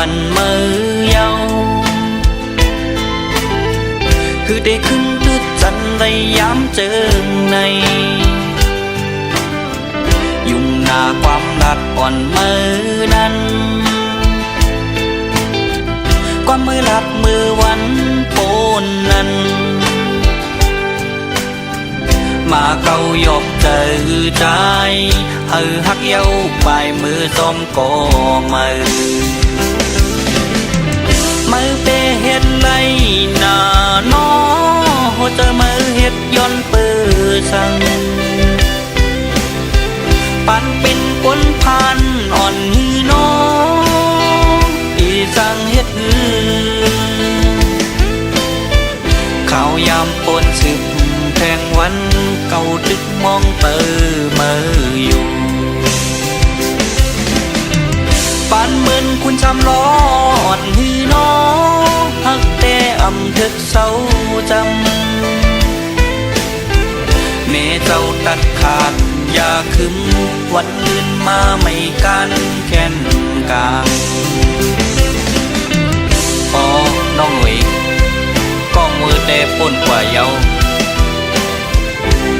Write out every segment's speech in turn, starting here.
ปันมือเยาคือได้ขึ้นตึกจันได้ย้ำเจอในยุ่งหน้าความรักอ่อนมือนั้นความมือรักมือวันโพนนั้นมาเก่ายกเจอใจหักเย้าปลายมือซ้อมก่อมือเปเฮ็ดไรหน้าน้อหัวใจมือเฮ็ดย้อนปือสั่งปันเป็นคนพันอ่อนหือน้ออีสั่งเฮ็ดหือข้าวยามปนสึกแทงวันเก่าดึกมองเตอมืออยู่ปานเหมือนคุณชำล้ออ่อนหือน้อหักแต่อำทึกเศร้าจำแม่เจ้าตัดขาดอย่าคืมวันอื่นมาไม่กันแค้นกลางพอน้องหนุ่ยก็มือแต่ป่นกว่าเยา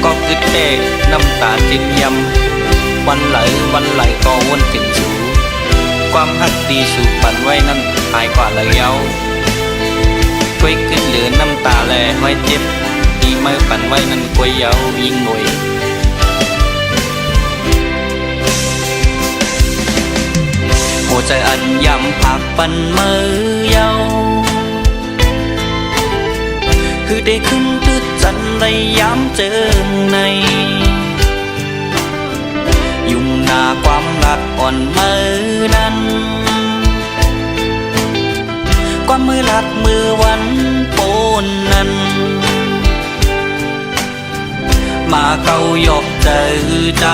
ก็คือแต่น้ำตาจิตยำวันไหลก็วนถึงสู่ความหักดีสู่ปันไว้นั่นหายกว่าเลยเยาควยขึ้นเหลือน้ำตาแลไว้เจ็บดีเมื่อปันไว้นั่นควยเยายิ่งหน่วยหัวใจอันยำผักปันมือเยาคือได้ขึ้นตึกจันได้ย้ำเจอในยุ่งหน้าความรักอ่อนมือนั้นความมือรักมือวันโปนนั้นมาเก่ายกเจอใจ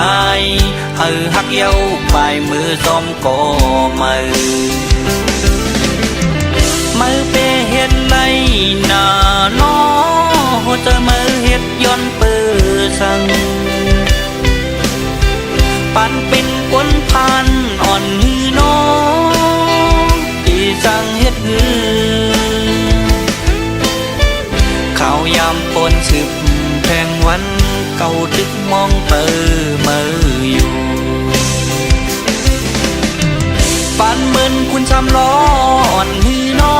หักเย้าปลายมือซ้อมก่อมือเปเฮ็ดไรหน้าน้อหัวใจมือเฮ็ดย้อนปือสั่งปันเป็นคนพันอ่อนหือน้อที่สั่งเฮ็ดหือข้าวยามปนสึกแทงวันเก่าดึกมองเตอมืออยู่ปานเหมือนคุณชำล้ออ่อนหือน้อ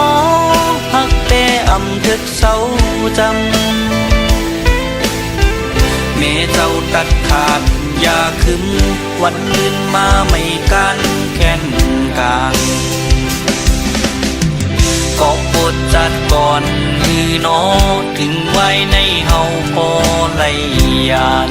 หักแต่อำทึกเศร้าจำแม่เจ้าตัดขาดอย่าคืมวันอื่นมาไม่กันแค้นกลางก็ปวดจัดก่อนหือน้อถึงไว้ในเฮาพอไหลยาน